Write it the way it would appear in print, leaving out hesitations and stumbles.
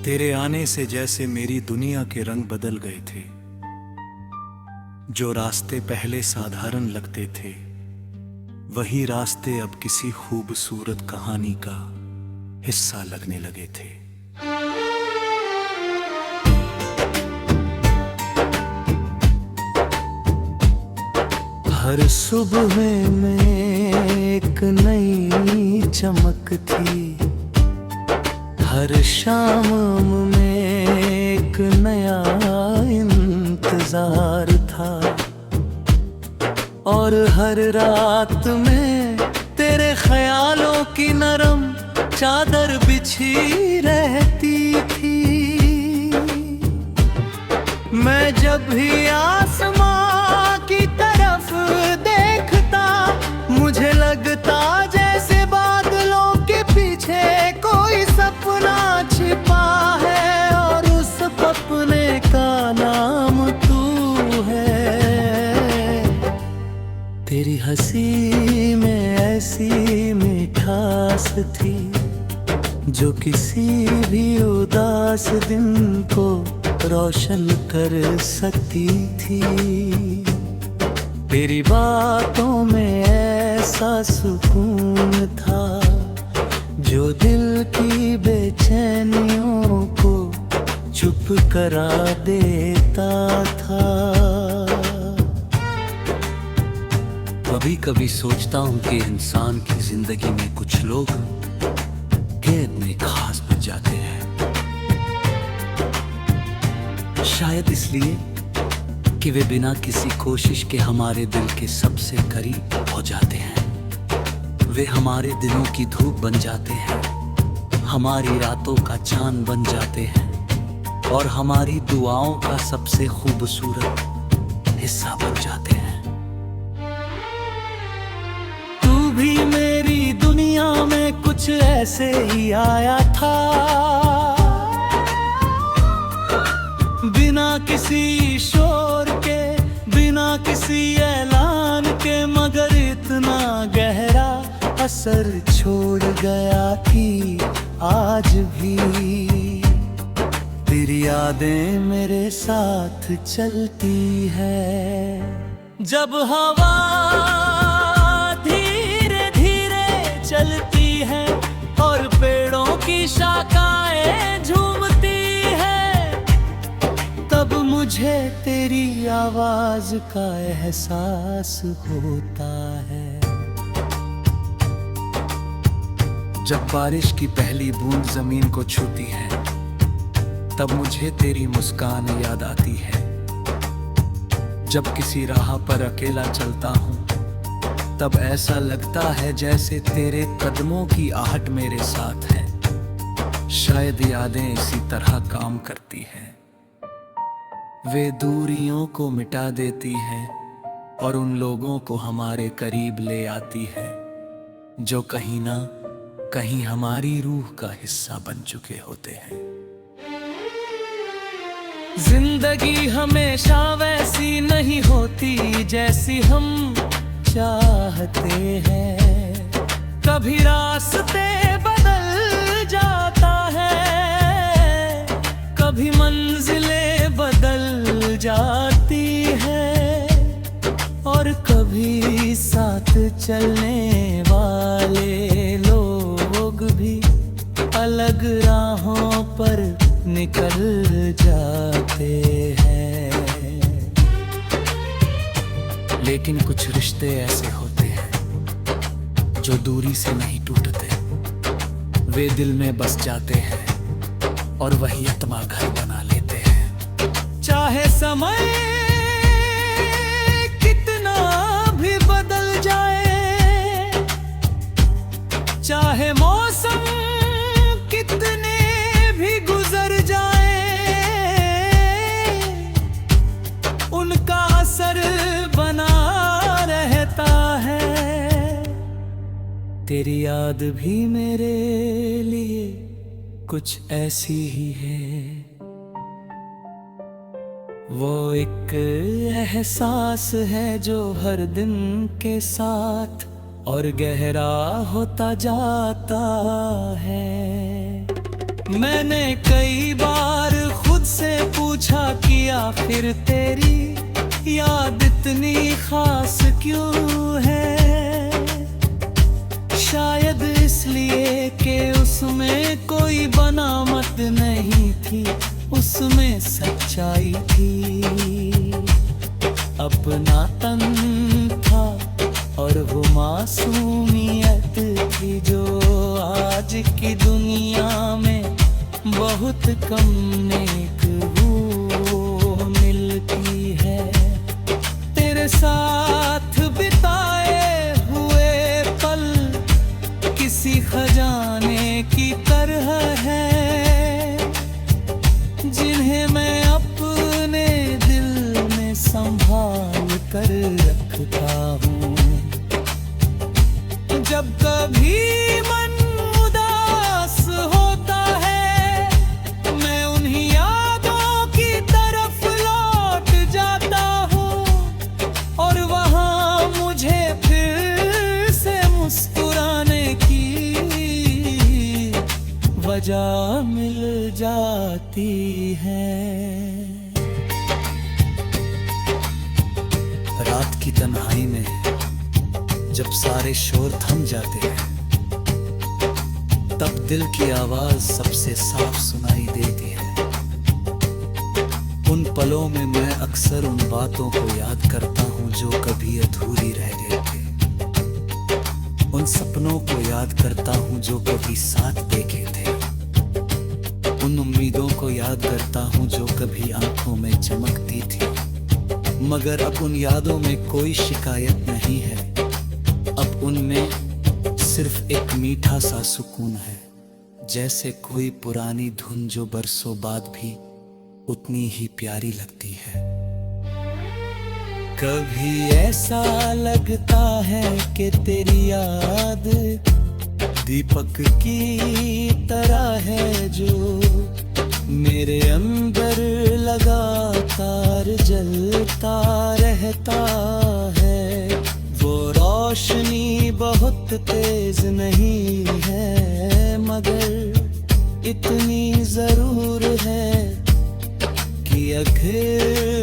तेरे आने से जैसे मेरी दुनिया के रंग बदल गए थे। जो रास्ते पहले साधारण लगते थे, वही रास्ते अब किसी खूबसूरत कहानी का हिस्सा लगने लगे थे। हर सुबह में एक नई चमक थी, हर शाम में एक नया इंतजार था, और हर रात में तेरे ख्यालों की नरम चादर बिछी रहती थी। मैं जब भी आसमां की तरफ देखता, मुझे लगता जैसे बादलों के पीछे कोई सपना छिपा है, और उस सपने का नाम तू है। तेरी हंसी में ऐसी मिठास थी, जो किसी भी उदास दिन को रोशन कर सकती थी। तेरी बातों में ऐसा सुकून था, जो दिल की बेचैनियों को चुप करा देता था। कभी कभी सोचता हूँ कि इंसान की जिंदगी में कुछ लोग कैद में खास बन जाते हैं, शायद इसलिए कि वे बिना किसी कोशिश के हमारे दिल के सबसे करीब हो जाते हैं। वे हमारे दिनों की धूप बन जाते हैं, हमारी रातों का चांद बन जाते हैं, और हमारी दुआओं का सबसे खूबसूरत हिस्सा बन जाते हैं। तू भी मेरी दुनिया में कुछ ऐसे ही आया था, बिना किसी शोर के, बिना किसी ऐलान के, मगर इतना गहरा असर छोड़ गया कि आज भी तेरी यादें मेरे साथ चलती है। जब हवा धीरे धीरे चलती है और पेड़ों की शाखाएं झूमती है, तब मुझे तेरी आवाज का एहसास होता है। जब बारिश की पहली बूंद जमीन को छूती है, तब मुझे तेरी मुस्कान याद आती है। जब किसी राह पर अकेला चलता हूँ, तब ऐसा लगता है जैसे तेरे कदमों की आहट मेरे साथ है। शायद यादें इसी तरह काम करती हैं, वे दूरियों को मिटा देती हैं और उन लोगों को हमारे करीब ले आती है, जो कहीं ना कहीं हमारी रूह का हिस्सा बन चुके होते हैं। जिंदगी हमेशा वैसी नहीं होती जैसी हम चाहते हैं, कभी रास्ते बदल जाता है, कभी मंजिलें बदल जाती है, और कभी साथ चलने वाले लोग भी अलग राहों पर निकल जाते हैं। लेकिन कुछ रिश्ते ऐसे होते हैं जो दूरी से नहीं टूटते, वे दिल में बस जाते हैं और वही आत्मा घर बना लेते हैं। चाहे समय कितना भी बदल जाए, चाहे मौसम कितने भी गुजर जाए, उनका असर बना रहता है। तेरी याद भी मेरे लिए कुछ ऐसी ही है। वो एक एहसास है जो हर दिन के साथ और गहरा होता जाता है। मैंने कई बार खुद से पूछा कि आखिर तेरी याद इतनी खास क्यों है। शायद इसलिए कि उसमें कोई बनावट नहीं थी, उसमें सच्चाई थी, अपनापन था और वो मासूमियत थी जो आज की दुनिया में बहुत कम नेक वो मिलती है। तेरे साथ बिताए हुए पल किसी खजाने की तरह है, जिन्हें मैं अपने दिल में संभाल कर रखता हूँ। जब कभी मन उदास होता है, मैं उन्हीं यादों की तरफ लौट जाता हूँ और वहाँ मुझे फिर से मुस्कुराने की वजह मिल जाती है। रात की तन्हाई में जब सारे शोर थम जाते हैं, तब दिल की आवाज सबसे साफ सुनाई देती है। उन पलों में मैं अक्सर उन बातों को याद करता हूँ जो कभी अधूरी रह गए थे, उन सपनों को याद करता हूँ जो कभी साथ देखे थे, उन उम्मीदों को याद करता हूँ जो कभी आंखों में चमकती थी। मगर अब उन यादों में कोई शिकायत नहीं है, अब उनमें सिर्फ एक मीठा सा सुकून है, जैसे कोई पुरानी धुन जो बरसों बाद भी उतनी ही प्यारी लगती है। कभी ऐसा लगता है कि तेरी याद दीपक की तरह है जो मेरे अंदर लगातार जलता रहता है। वो रोशनी बहुत तेज नहीं है, मगर इतनी जरूर है कि आखिर